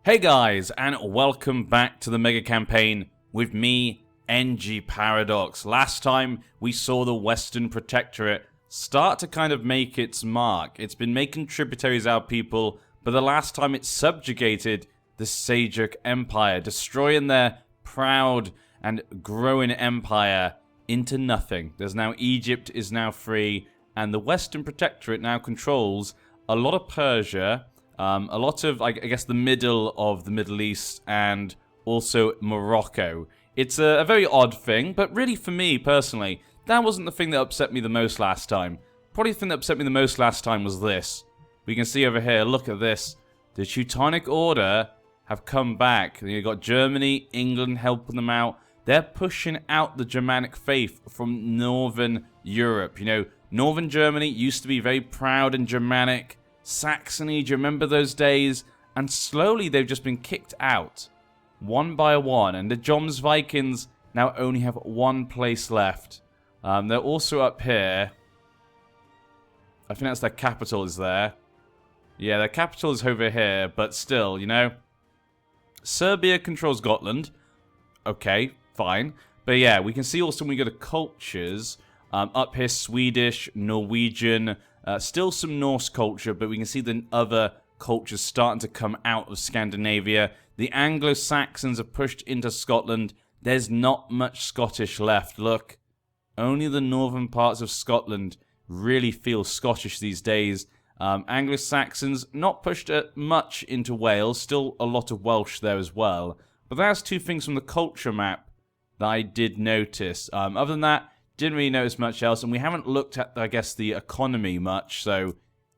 Hey guys, and welcome back to the Mega Campaign with me, NG Paradox. Last time we saw the Western Protectorate start to kind of make its mark. It's been making tributaries out of people, but the last time it subjugated the Seljuk Empire, destroying their proud and growing empire into nothing. There's now Egypt is now free, and the Western Protectorate now controls a lot of Persia, a lot of, I guess, the middle of the Middle East, and also Morocco. It's a very odd thing, but really for me, personally, that wasn't the thing that upset me the most last time. Probably the thing that upset me the most last time was this. We can see over here, look at this. The Teutonic Order have come back. You've got Germany, England helping them out. They're pushing out the Germanic faith from Northern Europe. You know, Northern Germany used to be very proud and Germanic. Saxony, do you remember those days? And slowly they've just been kicked out, one by one. And the Jomsvikings now only have one place left. They're also up here. I think that's their capital is there. Yeah, their capital is over here, but still, you know. Serbia controls Gotland. Okay, fine. But yeah, we can see also when we go to cultures, up here Swedish, Norwegian, still some Norse culture, but we can see the other cultures starting to come out of Scandinavia. The Anglo-Saxons have pushed into Scotland. There's not much Scottish left. Look, only the northern parts of Scotland really feel Scottish these days. Anglo-Saxons not pushed much into Wales. Still a lot of Welsh there as well. But that's two things from the culture map that I did notice. Other than that, didn't really notice much else, and we haven't looked at, I guess, the economy much, so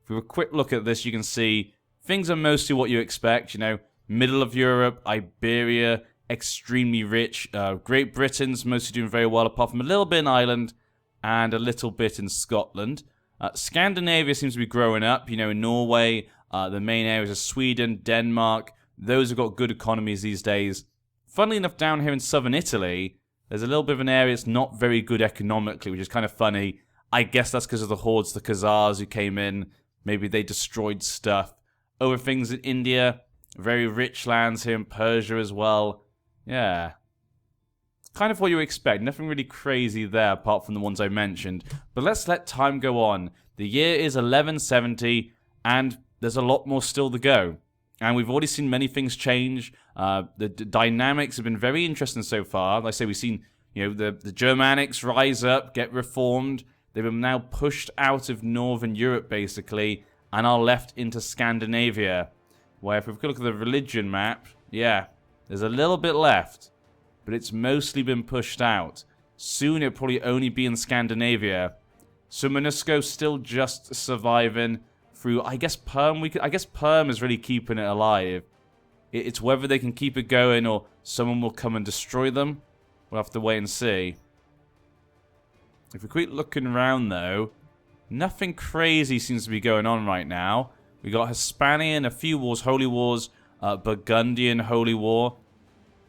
if we have a quick look at this, you can see things are mostly what you expect, you know, middle of Europe, Iberia, extremely rich, Great Britain's mostly doing very well, apart from a little bit in Ireland, and a little bit in Scotland. Scandinavia seems to be growing up, you know, in Norway, the main areas are Sweden, Denmark, those have got good economies these days. Funnily enough, down here in southern Italy, there's a little bit of an area that's not very good economically, which is kind of funny. I guess that's because of the hordes, the Khazars who came in. Maybe they destroyed stuff. Other things in India, very rich lands here in Persia as well. Yeah. Kind of what you expect. Nothing really crazy there apart from the ones I mentioned. But let's let time go on. The year is 1170, and there's a lot more still to go. And we've already seen many things change. The dynamics have been very interesting so far. Like I say, we've seen, you know, the Germanics rise up, get reformed. They've been now pushed out of Northern Europe, basically, and are left into Scandinavia. Where if we look at the religion map, yeah, there's a little bit left, but it's mostly been pushed out. Soon it'll probably only be in Scandinavia. So MONUSCO's still just surviving through, I guess, Perm. I guess Perm is really keeping it alive. It's whether they can keep it going or someone will come and destroy them. We'll have to wait and see. If we keep looking around, though, nothing crazy seems to be going on right now. We got Hispanian, a few wars, Holy Wars, Burgundian Holy War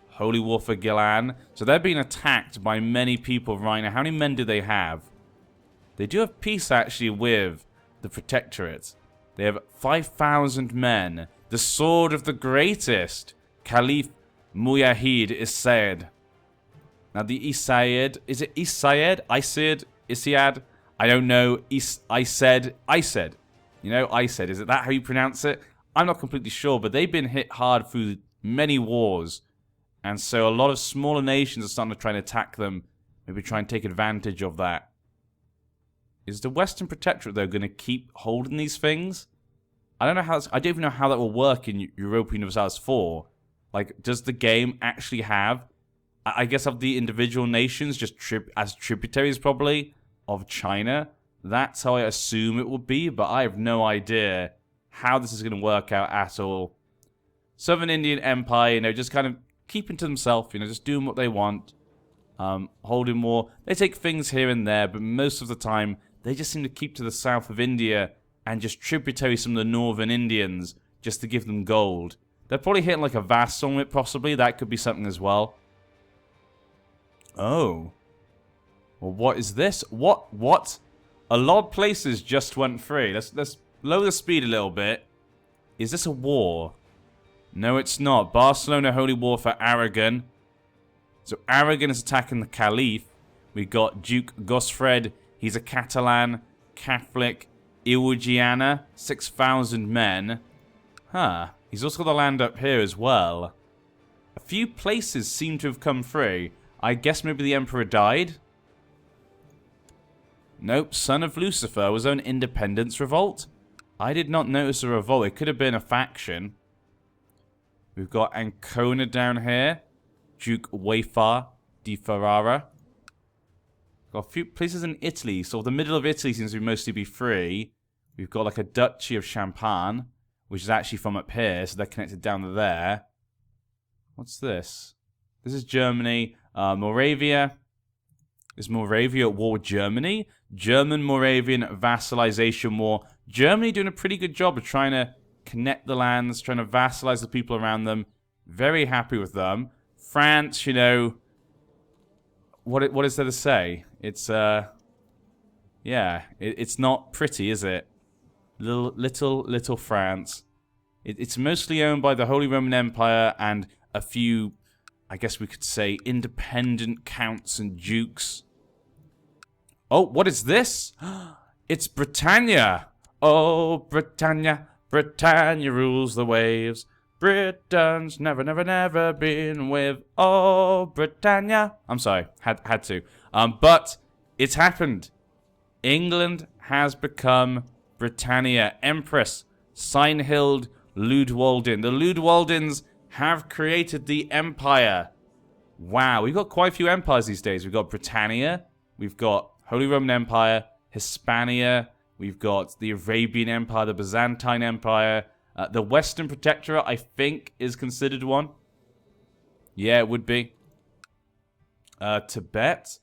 for Gilan. So they're being attacked by many people right now. How many men do they have? They do have peace, actually, with the Protectorate. They have 5,000 men. The sword of the greatest, Caliph Mujahid Isaid. Now the Isaid, is it Isaid? Isiad? I don't know. Isaid. You know, Isaid. Is it that how you pronounce it? I'm not completely sure, but they've been hit hard through many wars. And so a lot of smaller nations are starting to try and attack them. Maybe try and take advantage of that. Is the Western Protectorate, though, going to keep holding these things? I don't know how. I don't even know how that will work in Europa Universalis 4. Like, does the game actually have? I guess of the individual nations just as tributaries, probably of China. That's how I assume it will be, but I have no idea how this is going to work out at all. Southern Indian Empire, you know, just kind of keeping to themselves, you know, just doing what they want, holding war. They take things here and there, but most of the time they just seem to keep to the south of India and just tributary some of the northern Indians just to give them gold. They're probably hitting like a vassal on it, possibly. That could be something as well. Oh. Well, what is this? What? A lot of places just went free. Let's lower the speed a little bit. Is this a war? No, it's not. Barcelona Holy War for Aragon. So Aragon is attacking the Caliph. We got Duke Gosfred. He's a Catalan, Catholic, Iwugiana, 6,000 men. Huh. He's also got the land up here as well. A few places seem to have come free. I guess maybe the Emperor died? Nope. Son of Lucifer was own independence revolt. I did not notice a revolt. It could have been a faction. We've got Ancona down here. Duke Eu4 di Ferrara. Got a few places in Italy. So the middle of Italy seems to mostly be free. We've got like a Duchy of Champagne, which is actually from up here. So they're connected down to there. What's this? This is Germany. Moravia. Is Moravia at war with Germany? German-Moravian vassalization war. Germany doing a pretty good job of trying to connect the lands, trying to vassalize the people around them. Very happy with them. France, you know, what is there to say? It's yeah, it's not pretty, is it? Little France. It's mostly owned by the Holy Roman Empire and a few, I guess we could say, independent counts and dukes. Oh, what is this? It's Britannia. Oh, Britannia, Britannia rules the waves. Britain's never been with, oh, Britannia. I'm sorry, had to. But it's happened. England has become Britannia. Empress Signhild Ludwaldin. The Ludwaldins have created the empire. Wow, we've got quite a few empires these days. We've got Britannia, we've got Holy Roman Empire, Hispania, we've got the Arabian Empire, the Byzantine Empire. The Western Protectorate, I think, is considered one. Yeah, it would be. Tibet?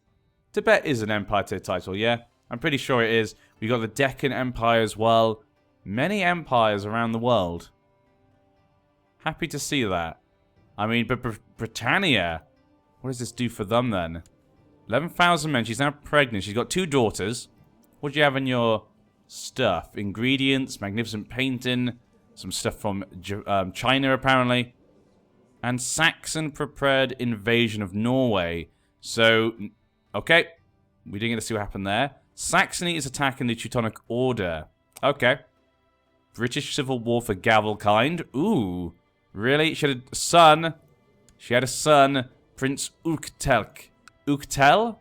Tibet is an empire title, yeah. I'm pretty sure it is. We've got the Deccan Empire as well. Many empires around the world. Happy to see that. I mean, but Britannia, what does this do for them then? 11,000 men. She's now pregnant. She's got 2 daughters. What do you have in your stuff? Ingredients, magnificent painting. Some stuff from China, apparently. And Saxon prepared invasion of Norway. So, okay. We didn't get to see what happened there. Saxony is attacking the Teutonic Order. Okay. British Civil War for Gavelkind. Ooh. Really? She had a son. She had a son. Prince Uktelk. Uktel?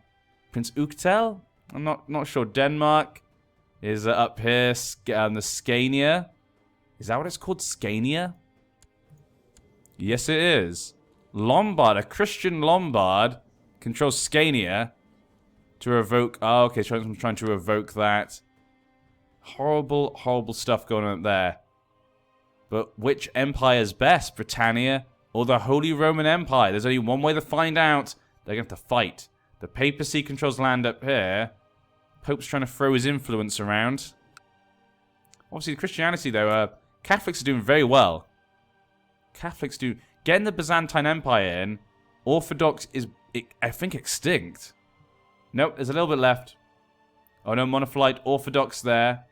Prince Uktel? I'm not sure. Denmark is up here. The Scania. Is that what it's called? Scania? Yes, it is. Lombard, a Christian Lombard, controls Scania to revoke... Oh, okay, I'm trying to revoke that. Horrible, horrible stuff going on there. But which empire is best? Britannia or the Holy Roman Empire? There's only one way to find out. They're going to have to fight. The papacy controls land up here. Pope's trying to throw his influence around. Obviously, Christianity, though... Catholics are doing very well. Catholics do... Getting the Byzantine Empire in, Orthodox is, I think, extinct. Nope, there's a little bit left. Oh no, Monophyite, Orthodox there.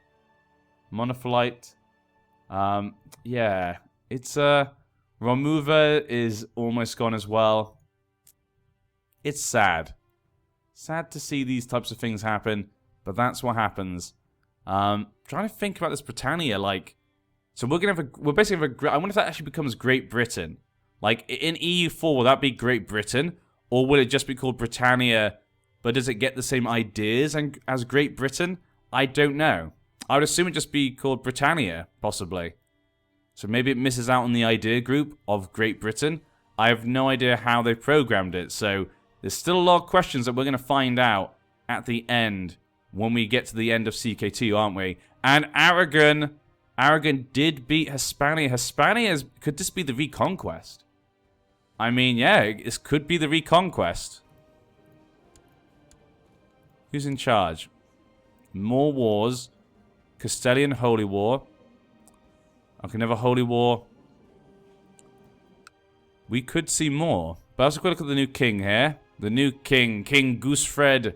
Monophyite. Yeah. It's, Romuva is almost gone as well. It's sad. Sad to see these types of things happen, but that's what happens. Trying to think about this Britannia, like... So we're gonna have we're basically have I wonder if that actually becomes Great Britain. Like in EU4, will that be Great Britain, or will it just be called Britannia? But does it get the same ideas as Great Britain? I don't know. I would assume it just be called Britannia, possibly. So maybe it misses out on the idea group of Great Britain. I have no idea how they programmed it. So there's still a lot of questions that we're gonna find out at the end when we get to the end of CK2, aren't we? And Aragon did beat Hispania. Hispania is... Could this be the Reconquest? I mean, yeah, this could be the Reconquest. Who's in charge? More wars. Castilian Holy War. Okay, another Holy War. We could see more. But let's look at the new king here. The new king. King Gusfred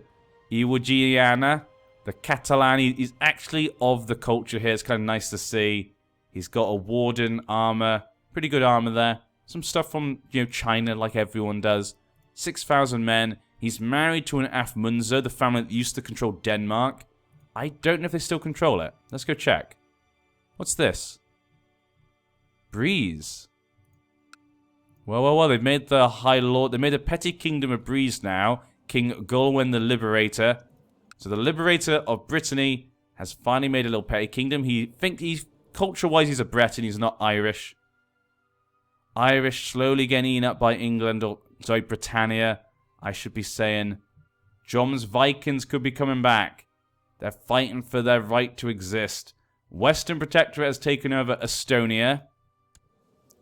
Iwugiana. The Catalan, he's actually of the culture here. It's kind of nice to see. He's got a warden armor. Pretty good armor there. Some stuff from, China, like everyone does. 6,000 men. He's married to an Afmunzer, the family that used to control Denmark. I don't know if they still control it. Let's go check. What's this? Breeze. Well. They've made the High Lord. They made a petty kingdom of Breeze now. King Gulwen the Liberator. So the Liberator of Brittany has finally made a little petty kingdom. He's culture-wise, he's a Breton. He's not Irish. Irish slowly getting eaten up by England, or sorry, Britannia. I should be saying. Jom's Vikings could be coming back. They're fighting for their right to exist. Western Protectorate has taken over Estonia.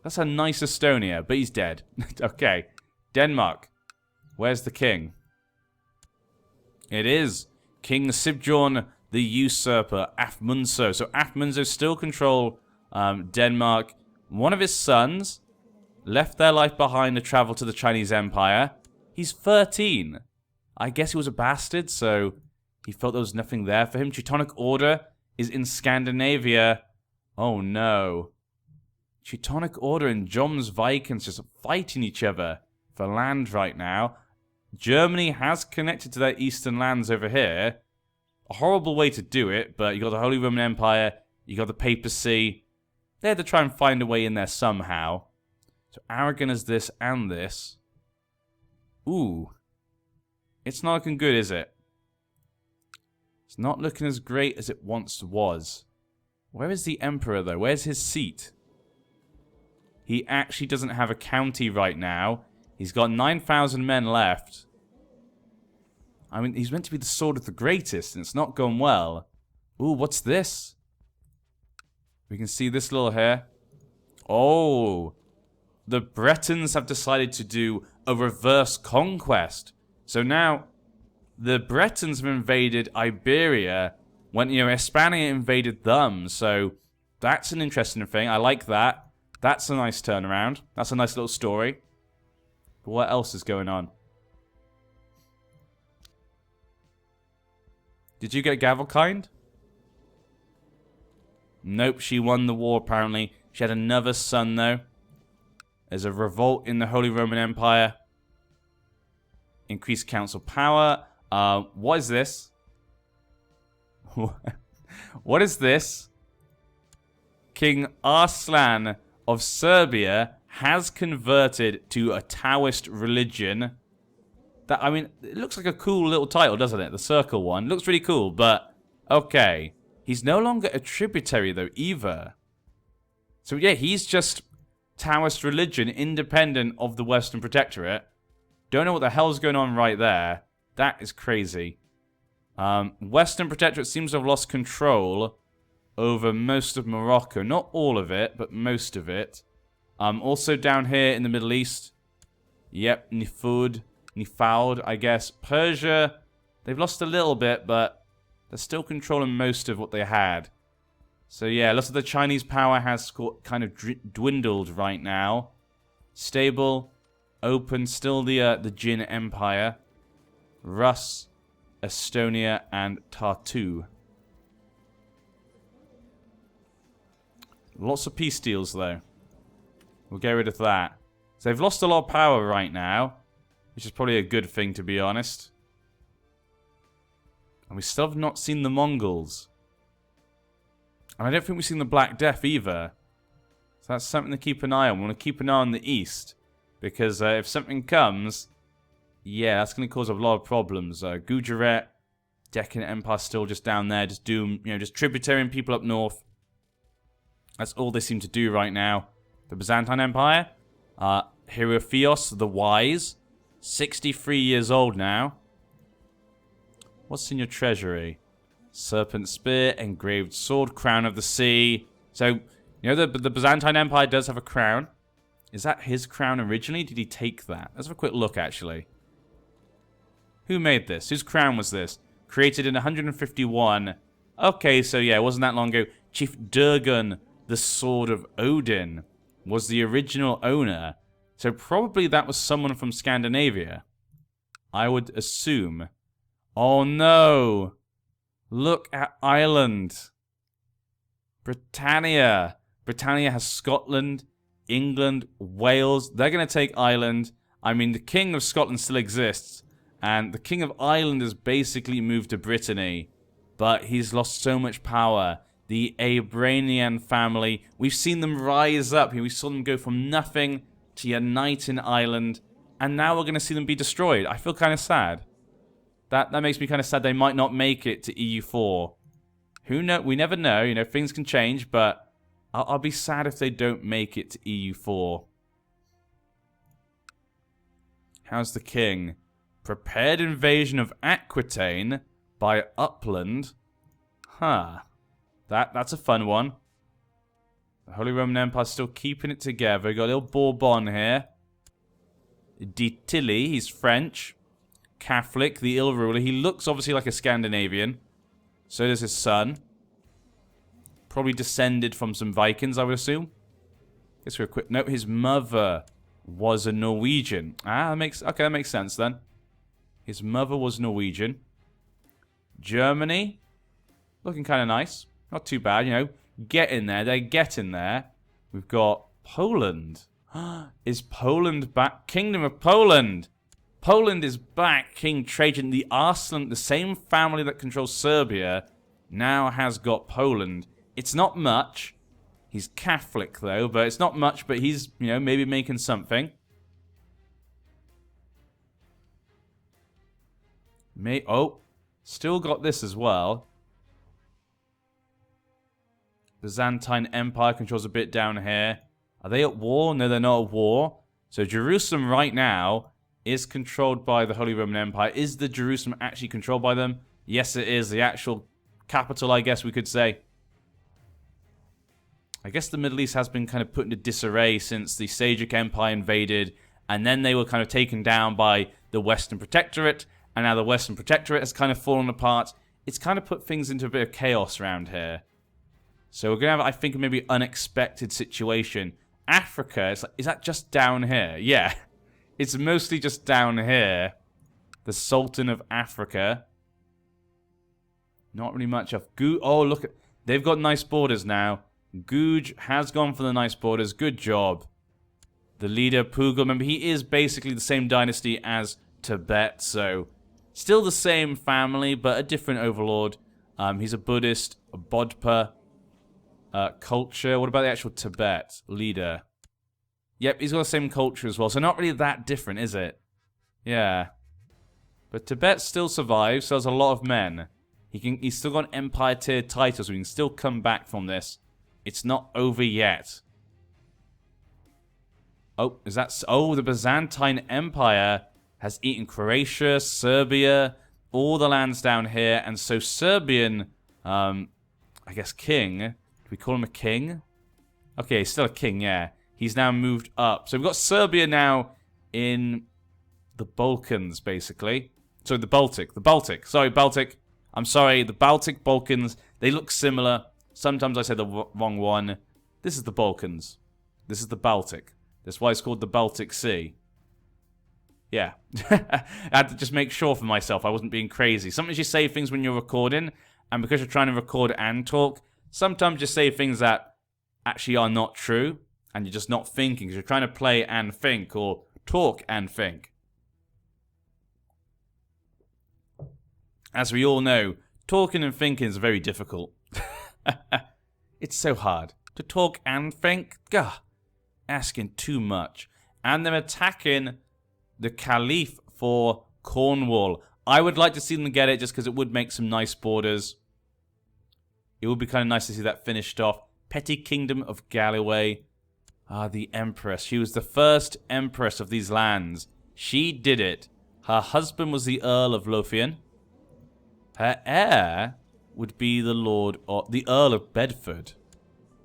That's a nice Estonia, but he's dead. Okay. Denmark. Where's the king? It is King Sibjorn the Usurper, Afmunso. So Afmunso still control Denmark. One of his sons left their life behind to travel to the Chinese Empire. He's 13. I guess he was a bastard, so he felt there was nothing there for him. Teutonic Order is in Scandinavia. Oh no. Teutonic Order and Jom's Vikings just fighting each other for land right now. Germany has connected to their eastern lands over here. A horrible way to do it, but you got the Holy Roman Empire, you got the papacy. They had to try and find a way in there somehow. So Aragon is this and this. Ooh. It's not looking good, is it? It's not looking as great as it once was. Where is the Emperor, though? Where's his seat? He actually doesn't have a county right now. He's got 9,000 men left. I mean, he's meant to be the sword of the greatest, and it's not going well. Ooh, what's this? We can see this little hair. Oh. The Bretons have decided to do a reverse conquest. So now, the Bretons have invaded Iberia when, Hispania invaded them. So, that's an interesting thing. I like that. That's a nice turnaround. That's a nice little story. But what else is going on? Did you get Gavelkind? Nope, she won the war apparently. She had another son though. There's a revolt in the Holy Roman Empire. Increased council power. What is this? What is this? King Arslan of Serbia has converted to a Taoist religion. That, I mean, it looks like a cool little title, doesn't it? The circle one. Looks really cool, but okay. He's no longer a tributary, though, either. So, yeah, he's just Taoist religion, independent of the Western Protectorate. Don't know what the hell's going on right there. That is crazy. Western Protectorate seems to have lost control over most of Morocco. Not all of it, but most of it. Also down here in the Middle East. Yep, Nifaud, I guess. Persia, they've lost a little bit, but they're still controlling most of what they had. So yeah, lots of the Chinese power has kind of dwindled right now. Stable, open, still the Jin Empire. Rus, Estonia, and Tartu. Lots of peace deals, though. We'll get rid of that. So they've lost a lot of power right now, which is probably a good thing, to be honest. And we still have not seen the Mongols. And I don't think we've seen the Black Death either. So that's something to keep an eye on. We want to keep an eye on the East. Because if something comes, yeah, that's going to cause a lot of problems. Gujarat, Deccan Empire still just down there. Just just tributarying people up north. That's all they seem to do right now. The Byzantine Empire. Hierophilus the Wise. 63 years old now. What's in your treasury? Serpent Spear, Engraved Sword, Crown of the Sea. So, the Byzantine Empire does have a crown. Is that his crown originally? Did he take that? Let's have a quick look, actually. Who made this? Whose crown was this? Created in 151. Okay, so yeah, it wasn't that long ago. Chief Durgan, the Sword of Odin, was the original owner. So probably that was someone from Scandinavia. I would assume. Oh no! Look at Ireland. Britannia. Britannia has Scotland, England, Wales, they're going to take Ireland. I mean, the King of Scotland still exists, and the King of Ireland has basically moved to Brittany, but he's lost so much power. The Abranian family, we've seen them rise up. We saw them go from nothing to unite in Ireland, and now we're going to see them be destroyed. I feel kind of sad. That makes me kind of sad they might not make it to EU4. Who know? We never know. You know, things can change, but I'll be sad if they don't make it to EU4. How's the king? Prepared invasion of Aquitaine by Upland. Huh. That's a fun one. The Holy Roman Empire's still keeping it together. Got a little Bourbon here. De Tilly, he's French. Catholic, the ill ruler. He looks obviously like a Scandinavian. So does his son. Probably descended from some Vikings, I would assume. Guess we're quick. No, his mother was a Norwegian. That makes sense then. His mother was Norwegian. Germany, looking kind of nice. Not too bad, you know. Getting there. They're getting there. We've got Poland. Is Poland back? Kingdom of Poland. Poland is back. King Trajan, the Arslan, the same family that controls Serbia, now has got Poland. It's not much. He's Catholic, though, but it's not much, but he's, you know, maybe making something. Oh, still got this as well. Byzantine Empire controls a bit down here. Are they at war? No, they're not at war. So Jerusalem right now is controlled by the Holy Roman Empire. Is the Jerusalem actually controlled by them? Yes, it is. The actual capital, I guess we could say. I guess the Middle East has been kind of put into disarray since the Seljuk Empire invaded, and then they were kind of taken down by the Western Protectorate, and now the Western Protectorate has kind of fallen apart. It's kind of put things into a bit of chaos around here. So we're going to have, I think, maybe an unexpected situation. Africa, it's like, is that just down here? Yeah. It's mostly just down here. The Sultan of Africa. Not really much of... Oh, look. They've got nice borders now. Guj has gone for the nice borders. Good job. The leader, Pugal, remember, he is basically the same dynasty as Tibet, so... Still the same family, but a different overlord. He's a Buddhist, a Bodpa culture. What about the actual Tibet leader? Yep, he's got the same culture as well, so not really that different, is it? Yeah. But Tibet still survives, so has a lot of men. He's still got Empire tier titles, so he can still come back from this. It's not over yet. Oh, is that... Oh, the Byzantine Empire has eaten Croatia, Serbia, all the lands down here, and so Serbian, I guess king. Do we call him a king? Okay, he's still a king, yeah. He's now moved up. So we've got Serbia now in the Balkans, basically. So the Baltic. Sorry, Baltic. I'm sorry, the Baltic, Balkans, they look similar. Sometimes I say the wrong one. This is the Balkans. This is the Baltic. That's why it's called the Baltic Sea. Yeah. I had to just make sure for myself I wasn't being crazy. Sometimes you say things when you're recording, and because you're trying to record and talk, sometimes you say things that actually are not true, and you're just not thinking, because you're trying to play and think, or talk and think. As we all know, talking and thinking is very difficult. It's so hard. To talk and think? Gah. Asking too much. And they're attacking the Caliph for Cornwall. I would like to see them get it just because it would make some nice borders. It would be kind of nice to see that finished off. Petty Kingdom of Galloway. Ah, the Empress. She was the first Empress of these lands. She did it. Her husband was the Earl of Lothian. Her heir would be the Earl of Bedford.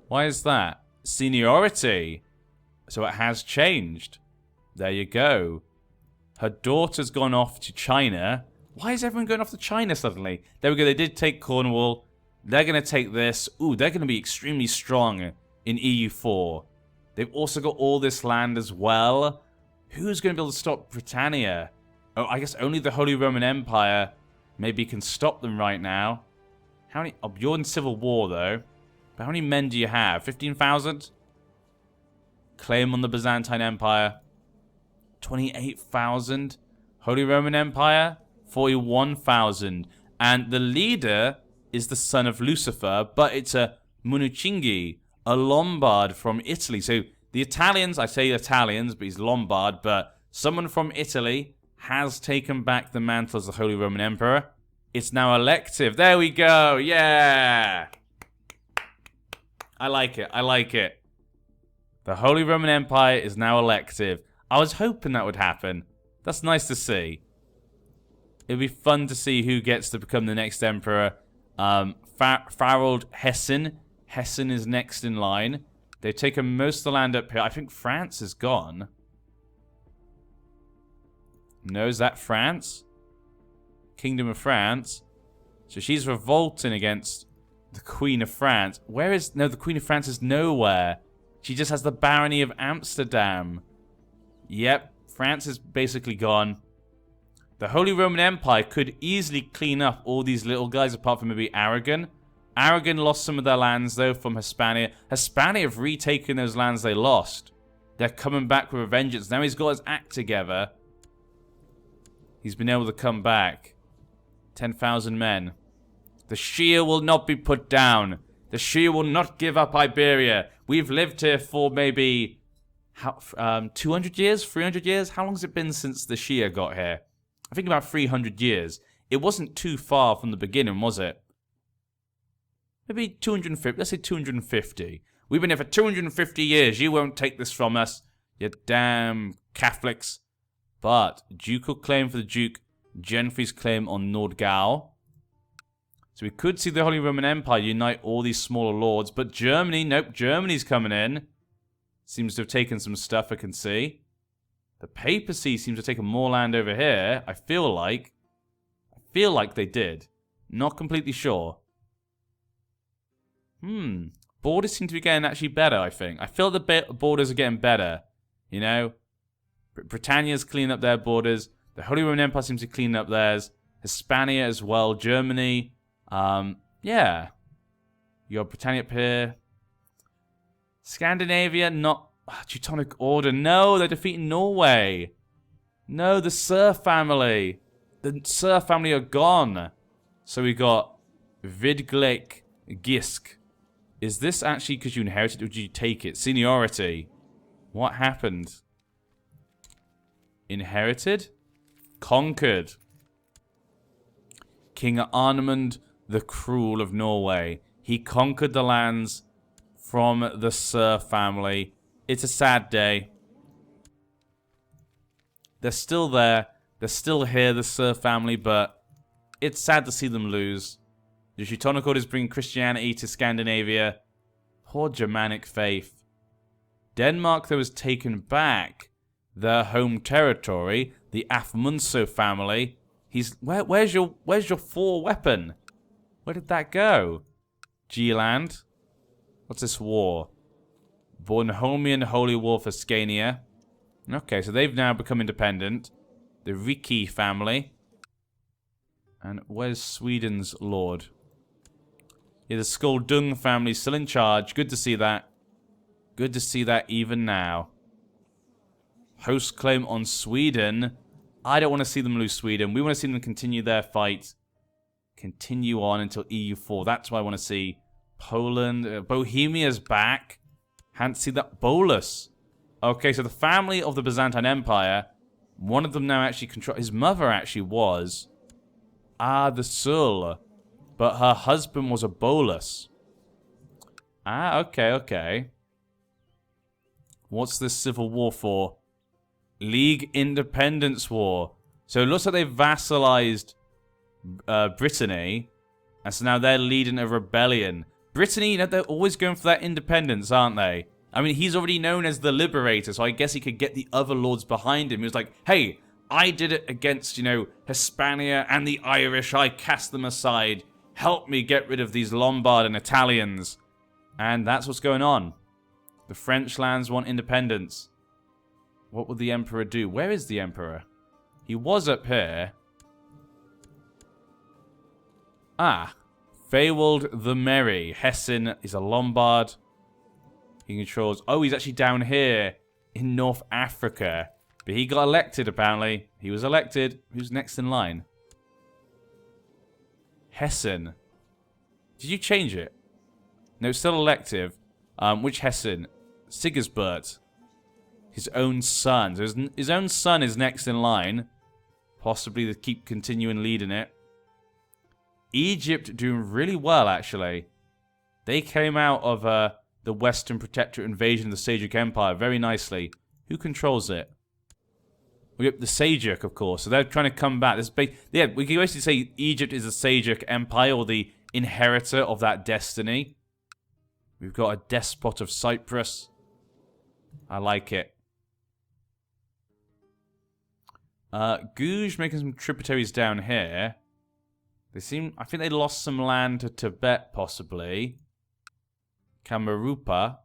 Why is that? Seniority. So it has changed. There you go. Her daughter's gone off to China. Why is everyone going off to China suddenly? There we go. They did take Cornwall. They're going to take this. Ooh, they're going to be extremely strong in EU4. They've also got all this land as well. Who's going to be able to stop Britannia? Oh, I guess only the Holy Roman Empire maybe can stop them right now. How many... Oh, you're in civil war, though. But how many men do you have? 15,000? claim on the Byzantine Empire. 28,000. Holy Roman Empire, 41,000. And the leader is the son of Lucifer, but it's a Munuchingi, a Lombard from Italy. So the Italians, I say Italians, but he's Lombard, but someone from Italy has taken back the mantle as the Holy Roman Emperor. It's now elective. There we go. Yeah. I like it. I like it. The Holy Roman Empire is now elective. I was hoping that would happen. That's nice to see. It'd be fun to see who gets to become the next emperor. Harold Hessen. Hessen is next in line. They've taken most of the land up here. I think France is gone. No, is that France? Kingdom of France. So she's revolting against the Queen of France. Where is... No, the Queen of France is nowhere. She just has the Barony of Amsterdam. Yep, France is basically gone. The Holy Roman Empire could easily clean up all these little guys, apart from maybe Aragon. Aragon lost some of their lands, though, from Hispania. Hispania have retaken those lands they lost. They're coming back with a vengeance. Now he's got his act together. He's been able to come back. 10,000 men. The Shia will not be put down. The Shia will not give up Iberia. We've lived here for maybe 200 years? 300 years? How long has it been since the Shia got here? I think about 300 years. It wasn't too far from the beginning, was it? Maybe 250. Let's say 250. We've been here for 250 years. You won't take this from us, you damn Catholics. But ducal claim for the Duke, Genfrey's claim on Nordgau. So we could see the Holy Roman Empire unite all these smaller lords. But Germany, nope, Germany's coming in. Seems to have taken some stuff, I can see. The papacy seems to have taken more land over here. I feel like they did. Not completely sure. Borders seem to be getting actually better, I think. I feel the borders are getting better. You know? Britannia's cleaning up their borders. The Holy Roman Empire seems to be cleaning up theirs. Hispania as well. Germany. Yeah. You got Britannia up here. Scandinavia, not... Teutonic Order. No, they're defeating Norway. No, the Sir family. The Sir family are gone. So we got Vidglek Gisk. Is this actually because you inherited or did you take it? Seniority. What happened? Inherited? Conquered. King Arnmund the Cruel of Norway. He conquered the lands from the Sir family. It's a sad day. They're still there. They're still here, the Sir family, but it's sad to see them lose. The Teutonic Order is bringing Christianity to Scandinavia. Poor Germanic faith. Denmark, though, has taken back their home territory. The Afmunso family. Where's your 4 weapon? Where did that go? G-Land. What's this war? Bornholmian Holy War for Scania. Okay, so they've now become independent. The Riki family. And where's Sweden's lord? Yeah, the Skoldung family still in charge. Good to see that. Good to see that even now. Host claim on Sweden. I don't want to see them lose Sweden. We want to see them continue their fight. Continue on until EU4. That's what I want to see. Poland. Bohemia's back. Can't see that. Bolus. Okay, so the family of the Byzantine Empire, one of them now actually control. His mother actually was the Sul, but her husband was a Bolus. Okay. What's this civil war for? League Independence War. So it looks like they've vassalized Brittany, and so now they're leading a rebellion. Brittany, you know, they're always going for that independence, aren't they? I mean, he's already known as the Liberator, so I guess he could get the other lords behind him. He was like, hey, I did it against, you know, Hispania and the Irish. I cast them aside. Help me get rid of these Lombard and Italians. And that's what's going on. The French lands want independence. What would the Emperor do? Where is the Emperor? He was up here. Feywold the Merry. Hessen is a Lombard. He controls... Oh, he's actually down here in North Africa. But he got elected, apparently. He was elected. Who's next in line? Hessen. Did you change it? No, it's still elective. Which Hessen? Sigisbert. His own son. So his own son is next in line. Possibly to keep continuing leading it. Egypt doing really well, actually. They came out of the Western Protectorate invasion of the Seljuk Empire very nicely. Who controls it? We have the Seljuk, of course. So they're trying to come back. Yeah, we can basically say Egypt is the Seljuk Empire, or the inheritor of that destiny. We've got a despot of Cyprus. I like it. Guj making some tributaries down here. They seem... I think they lost some land to Tibet, possibly. Kamarupa.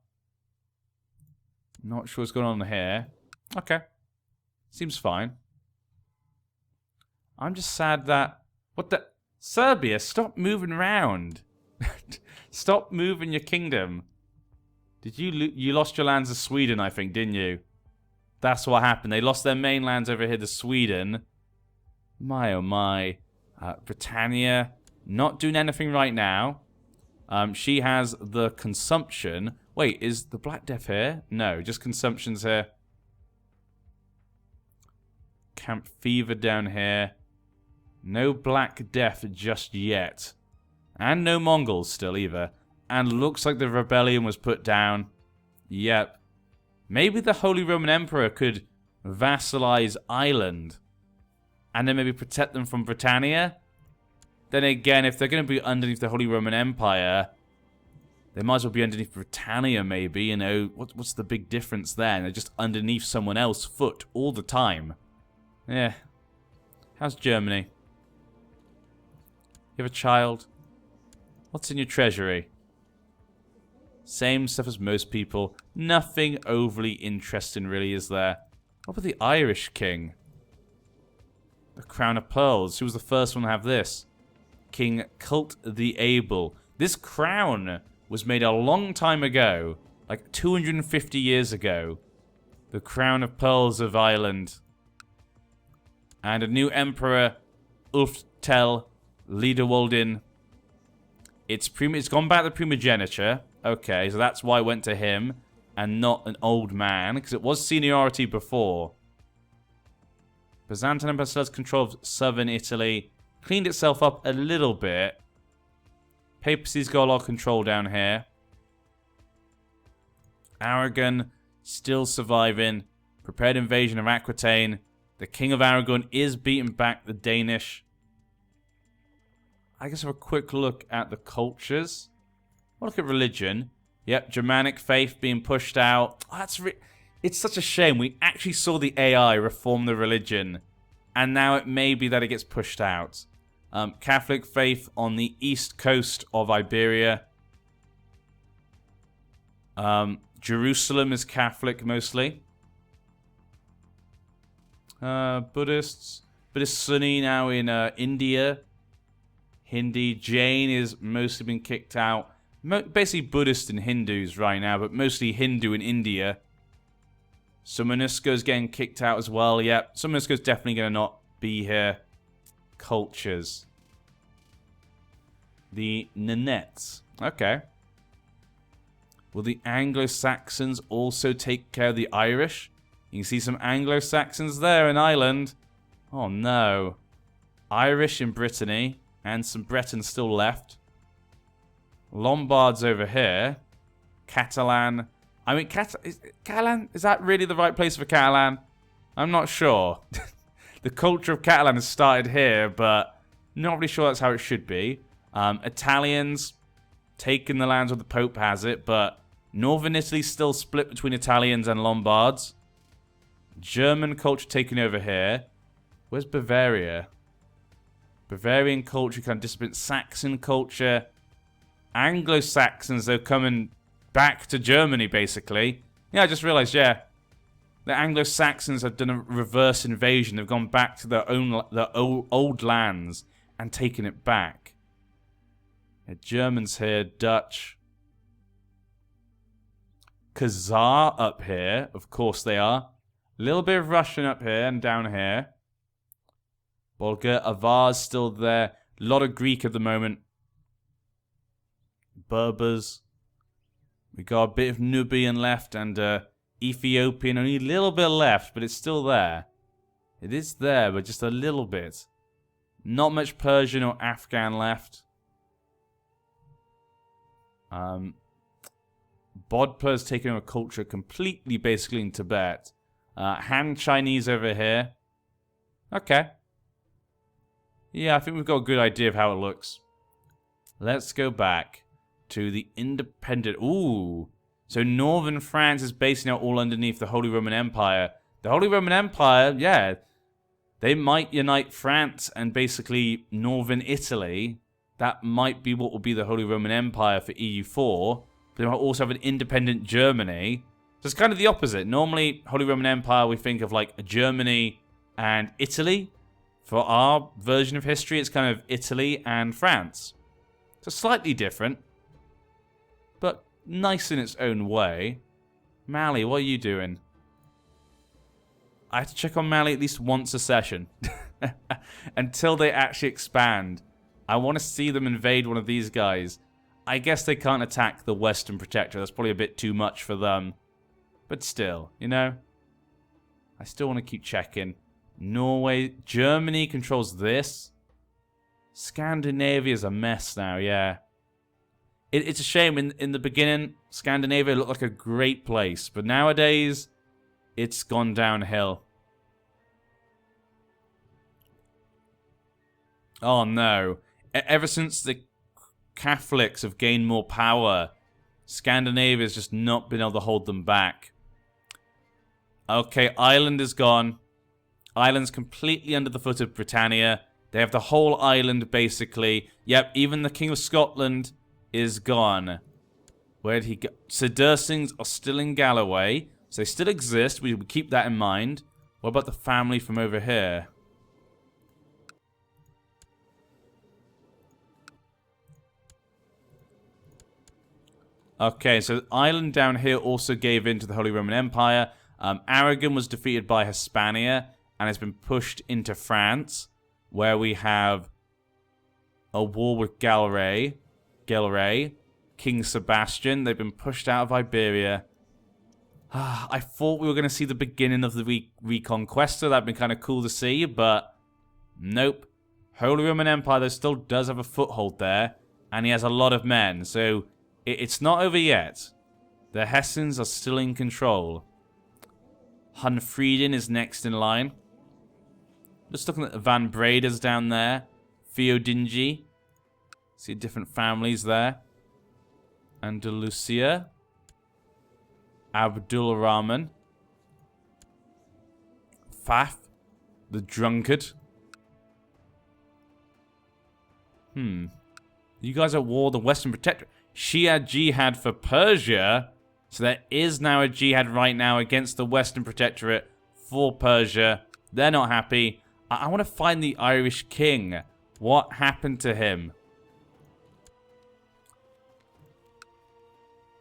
Not sure what's going on here. Okay. Seems fine. I'm just sad that... What the... Serbia, stop moving around. Stop moving your kingdom. Did you lost your lands to Sweden, I think, didn't you? That's what happened. They lost their main lands over here to Sweden. My, oh my. Britannia, not doing anything right now. She has the consumption. Wait, is the Black Death here? No, just consumption's here. Camp Fever down here. No Black Death just yet. And no Mongols still either. And looks like the rebellion was put down. Yep. Maybe the Holy Roman Emperor could vassalize Ireland. And then maybe protect them from Britannia. Then again, if they're going to be underneath the Holy Roman Empire, they might as well be underneath Britannia, maybe. You know, what's the big difference there? They're just underneath someone else's foot all the time. Yeah. How's Germany? You have a child? What's in your treasury? Same stuff as most people. Nothing overly interesting, really, is there? What about the Irish king? The Crown of Pearls. Who was the first one to have this? King Cult the Able. This crown was made a long time ago. Like 250 years ago. The Crown of Pearls of Ireland. And a new emperor, Ulftel Liederwaldin. It's gone back to primogeniture. Okay, so that's why I went to him and not an old man, because it was seniority before. Byzantine Empire still has control of southern Italy. Cleaned itself up a little bit. Papacy's got a lot of control down here. Aragon still surviving. Prepared invasion of Aquitaine. The King of Aragon is beating back the Danish. I guess have a quick look at the cultures. We'll look at religion. Yep, Germanic faith being pushed out. Oh, it's such a shame. We actually saw the AI reform the religion. And now it may be that it gets pushed out. Catholic faith on the east coast of Iberia. Jerusalem is Catholic mostly. Buddhist Sunni now in India. Hindi. Jain is mostly been kicked out. Basically Buddhist and Hindus right now, but mostly Hindu in India. Somanuska's getting kicked out as well. Yep, Somanuska's definitely going to not be here. Cultures. The Nanettes. Okay. Will the Anglo-Saxons also take care of the Irish? You can see some Anglo-Saxons there in Ireland. Oh no. Irish in Brittany. And some Bretons still left. Lombards over here. Catalan. I mean, Catalan? Is that really the right place for Catalan? I'm not sure. The culture of Catalan has started here, but not really sure that's how it should be. Italians taking the lands where the Pope has it, but Northern Italy's still split between Italians and Lombards. German culture taking over here. Where's Bavaria? Bavarian culture kind of disappeared. Saxon culture. Anglo-Saxons, though, coming back to Germany, basically. Yeah, I just realized, yeah. The Anglo-Saxons have done a reverse invasion. They've gone back to their old lands and taken it back. Yeah, Germans here, Dutch. Khazar up here. Of course they are. A little bit of Russian up here and down here. Bulgar. Avar's still there. A lot of Greek at the moment. Berbers. We got a bit of Nubian left and Ethiopian. Only a little bit left, but it's still there. It is there, but just a little bit. Not much Persian or Afghan left. Bodpa's taken over culture completely, basically, in Tibet. Han Chinese over here. Okay. Yeah, I think we've got a good idea of how it looks. Let's go back to the independent... Ooh. So northern France is based now all underneath the Holy Roman Empire. The Holy Roman Empire, yeah, they might unite France and basically northern Italy. That might be what will be the Holy Roman Empire for EU4. But they might also have an independent Germany. So it's kind of the opposite. Normally, Holy Roman Empire, we think of like Germany and Italy. For our version of history, it's kind of Italy and France. So slightly different, but nice in its own way. Mali, what are you doing? I have to check on Mali at least once a session. Until they actually expand. I want to see them invade one of these guys. I guess they can't attack the Western Protector. That's probably a bit too much for them. But still, you know? I still want to keep checking. Norway. Germany controls this. Scandinavia's a mess now, yeah. It's a shame. In the beginning, Scandinavia looked like a great place. But nowadays, it's gone downhill. Oh, no. Ever since the Catholics have gained more power, Scandinavia's just not been able to hold them back. Okay, Ireland is gone. Ireland's completely under the foot of Britannia. They have the whole island, basically. Yep, even the King of Scotland is gone. Where did he go? Sir Dursings are still in Galloway. So they still exist. We would keep that in mind. What about the family from over here? Okay, so Ireland down here also gave in to the Holy Roman Empire. Aragon was defeated by Hispania and has been pushed into France, where we have a war with Galray, King Sebastian. They've been pushed out of Iberia. I thought we were going to see the beginning of the Reconquesta. That'd been kind of cool to see, but nope. Holy Roman Empire, though, still does have a foothold there, and he has a lot of men, so it's not over yet. The Hessens are still in control. Hunfrieden is next in line. Just looking at the Van Breders down there. Theodingi. See different families there. Andalusia. Abdul Rahman. Faf. The Drunkard. You guys are at war. The Western Protectorate. Shia Jihad for Persia. So there is now a jihad right now against the Western Protectorate for Persia. They're not happy. I want to find the Irish king. What happened to him?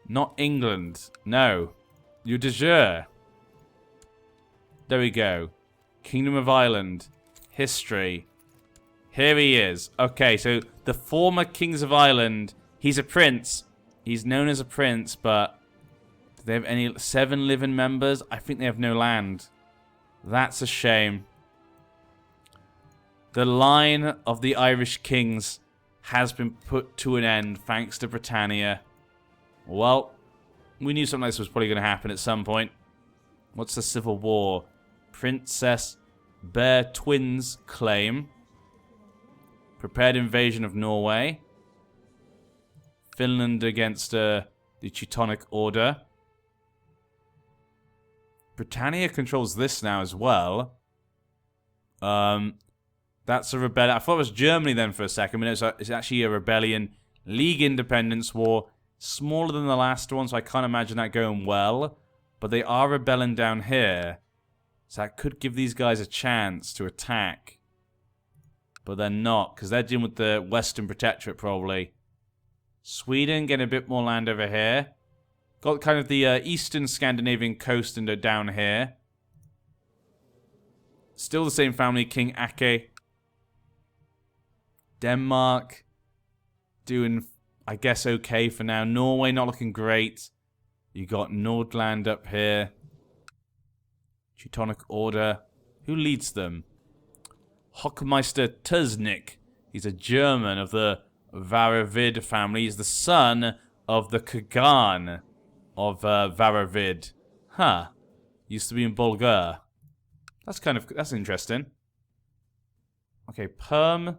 Not England. No. You de jure. There we go. Kingdom of Ireland. History. Here he is. Okay, so the former kings of Ireland. He's a prince. He's known as a prince, but do they have any 7 living members? I think they have no land. That's a shame. The line of the Irish kings has been put to an end thanks to Britannia. Well, we knew something like this was probably going to happen at some point. What's the civil war? Princess Bear Twins claim. Prepared invasion of Norway. Finland against the Teutonic Order. Britannia controls this now as well. That's a rebellion. I thought it was Germany then for a second, but it's actually a rebellion. League Independence War. Smaller than the last one, so I can't imagine that going well. But they are rebelling down here. So that could give these guys a chance to attack. But they're not, because they're dealing with the Western Protectorate, probably. Sweden getting a bit more land over here. Got kind of the eastern Scandinavian coast and down here. Still the same family, King Ake. Denmark. Doing, I guess, okay for now. Norway not looking great. You got Nordland up here. Teutonic Order. Who leads them? Hockmeister Tuznik. He's a German of the Varavid family. He's the son of the Kagan of Varavid. Huh. Used to be in Bulgar. That's interesting. Okay, Perm.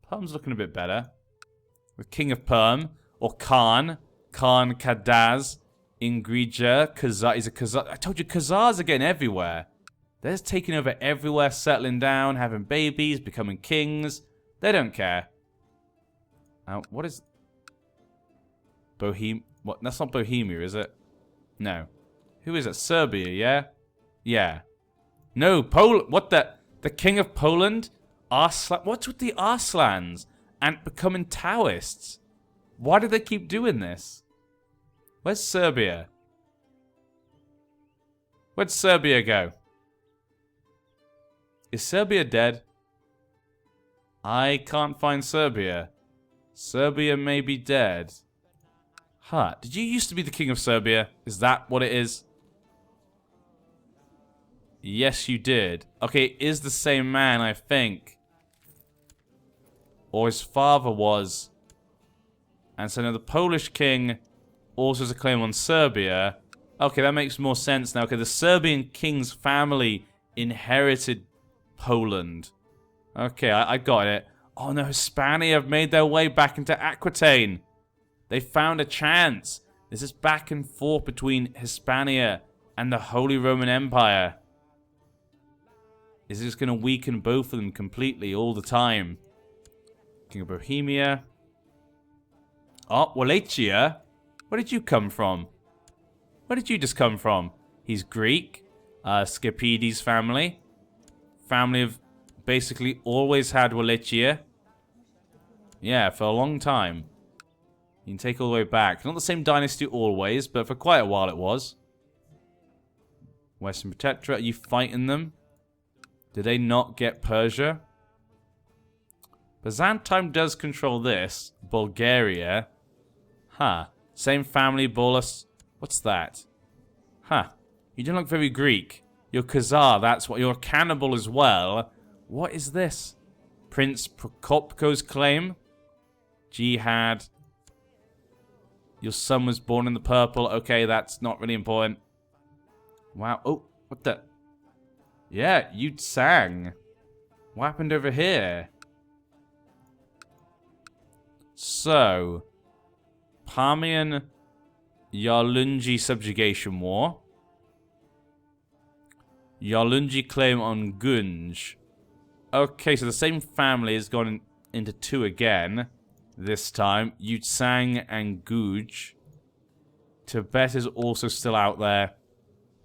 Perm's looking a bit better. The King of Perm. Or Khan. Khan Kadaz. Ingrija. Khazar. He's a Khazar. I told you, Khazars are getting everywhere. They're just taking over everywhere, settling down, having babies, becoming kings. They don't care. What is... What? That's not Bohemia, is it? No. Who is it? Serbia, yeah? Yeah. No, Poland. What the... The King of Poland? Arslan... What's with the Arslans? And becoming Taoists? Why do they keep doing this? Where's Serbia? Where'd Serbia go? Is Serbia dead? I can't find Serbia. Serbia may be dead. Huh. Did you used to be the king of Serbia? Is that what it is? Yes, you did. Okay, it is the same man, I think. Or his father was. And so now the Polish king also has a claim on Serbia. Okay, that makes more sense now. Okay, the Serbian king's family inherited Poland. Okay, I got it. Oh no, Hispania have made their way back into Aquitaine. They found a chance. This is back and forth between Hispania and the Holy Roman Empire. Is this going to weaken both of them completely all the time? King of Bohemia. Oh, Wallachia. Where did you come from? Where did you just come from? He's Greek. Scipides family. Family of basically always had Wallachia. Yeah, for a long time. You can take all the way back. Not the same dynasty always, but for quite a while it was. Western Protectorate, are you fighting them? Did they not get Persia? Byzantium does control this. Bulgaria. Huh. Same family, Bolus. What's that? Huh. You don't look very Greek. You're Khazar, that's what. You're a cannibal as well. What is this? Prince Prokopko's claim? Jihad. Your son was born in the purple. Okay, that's not really important. Wow. Oh, what the? Yeah, you sang. What happened over here? So, Parmian Yarlungi subjugation war. Yarlungi claim on Gunj. Okay, so the same family has gone into two again. This time, Yutsang and Guj. Tibet is also still out there.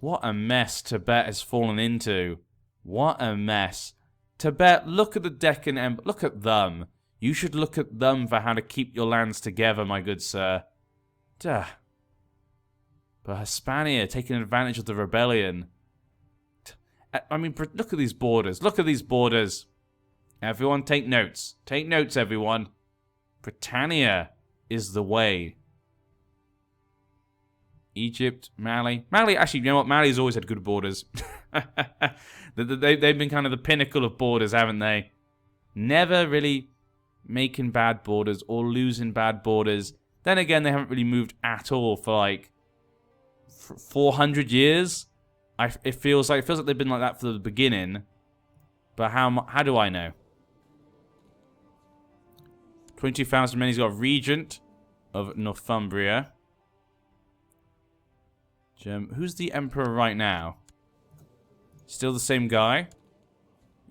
What a mess Tibet has fallen into. What a mess. Tibet, look at the Deccan Empire. Look at them. You should look at them for how to keep your lands together, my good sir. Duh. But Hispania taking advantage of the rebellion. I mean, look at these borders. Look at these borders. Everyone take notes. Take notes, everyone. Britannia is the way. Egypt, Mali. Mali, actually, you know what? Mali's always had good borders. They've been kind of the pinnacle of borders, haven't they? Never really making bad borders or losing bad borders. Then again, they haven't really moved at all for like 400 years. It feels like they've been like that from the beginning. But how do I know? 22,000 men. He's got a regent of Northumbria. Who's the emperor right now? Still the same guy?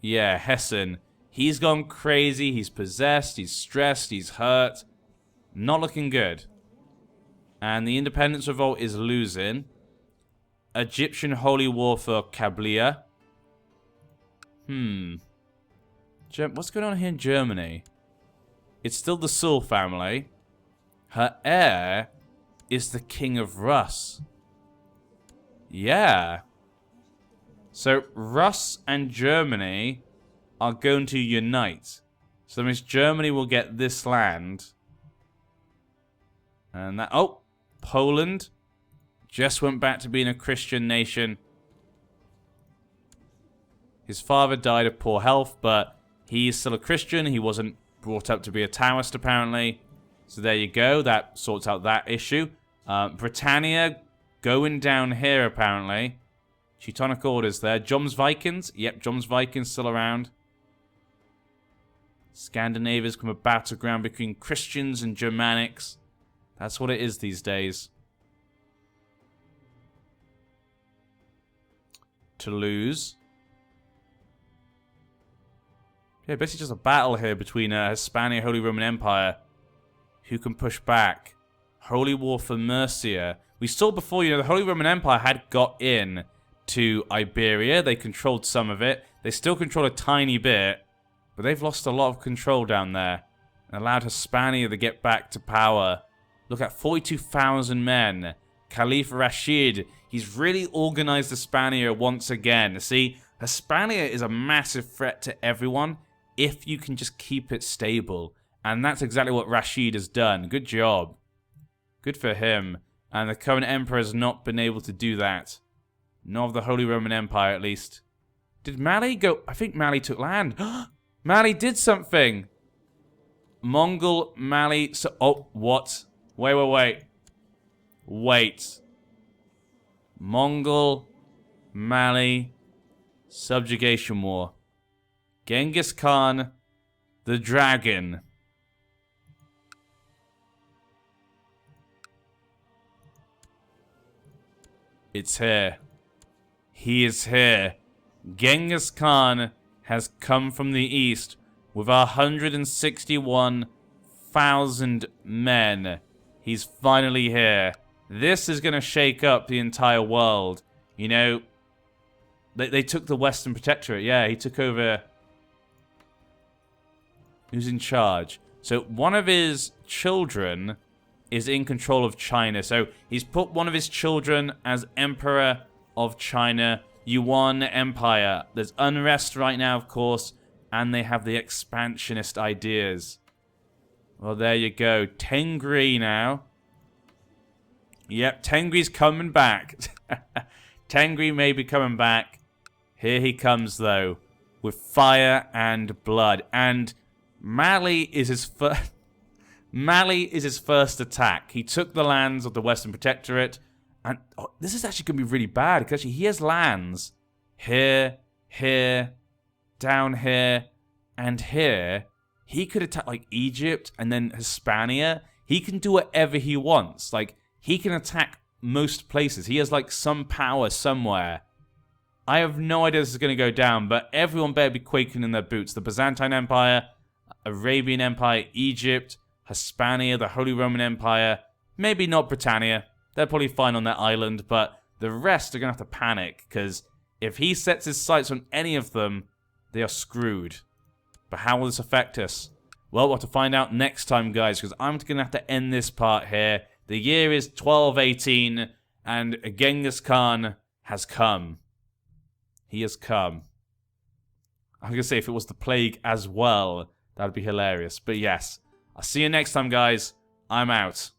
Yeah, Hessen. He's gone crazy. He's possessed. He's stressed. He's hurt. Not looking good. And the independence revolt is losing. Egyptian holy war for Kabylia. What's going on here in Germany? It's still the Sul family. Her heir is the king of Rus. Yeah. So Rus and Germany are going to unite. So that means Germany will get this land. And that... Oh! Poland just went back to being a Christian nation. His father died of poor health, but he's still a Christian. He wasn't brought up to be a Taoist, apparently. So there you go. That sorts out that issue. Britannia going down here, apparently. Teutonic Orders there. Jom's Vikings. Yep, Jom's Vikings still around. Scandinavia's become a battleground between Christians and Germanics. That's what it is these days. Toulouse. Yeah, basically just a battle here between Hispania, Holy Roman Empire. Who can push back? Holy War for Mercia. We saw before, the Holy Roman Empire had got in to Iberia. They controlled some of it. They still control a tiny bit. But they've lost a lot of control down there. And allowed Hispania to get back to power. Look at 42,000 men. Caliph Rashid. He's really organized Hispania once again. See, Hispania is a massive threat to everyone if you can just keep it stable. And that's exactly what Rashid has done. Good job. Good for him. And the current emperor has not been able to do that. Not of the Holy Roman Empire, at least. Did Mali go... I think Mali took land. Mali did something. Mongol, Mali... So, oh, what? Wait. Mongol, Mali, subjugation war. Genghis Khan, the dragon. It's here. He is here. Genghis Khan has come from the east with 161,000 men. He's finally here. This is going to shake up the entire world. You know, they took the Western Protectorate. Yeah, he took over. Who's in charge? So one of his children is in control of China. So he's put one of his children as Emperor of China. Yuan Empire. There's unrest right now, of course. And they have the expansionist ideas. Well, there you go. Tengri now. Yep, Tengri's coming back. Tengri may be coming back. Here he comes, though. With fire and blood. And Mali is his first... Mali is his first attack. He took the lands of the Western Protectorate. And this is actually going to be really bad. Because actually he has lands. Here, down here, and here. He could attack, like, Egypt and then Hispania. He can do whatever he wants. Like, he can attack most places. He has, like, some power somewhere. I have no idea this is going to go down, but everyone better be quaking in their boots. The Byzantine Empire, Arabian Empire, Egypt, Hispania, the Holy Roman Empire. Maybe not Britannia. They're probably fine on their island, but the rest are going to have to panic, because if he sets his sights on any of them, they are screwed. But how will this affect us? Well, we'll have to find out next time, guys, because I'm going to have to end this part here. The year is 1218, and Genghis Khan has come. He has come. I'm going to say if it was the plague as well, that would be hilarious. But yes, I'll see you next time, guys. I'm out.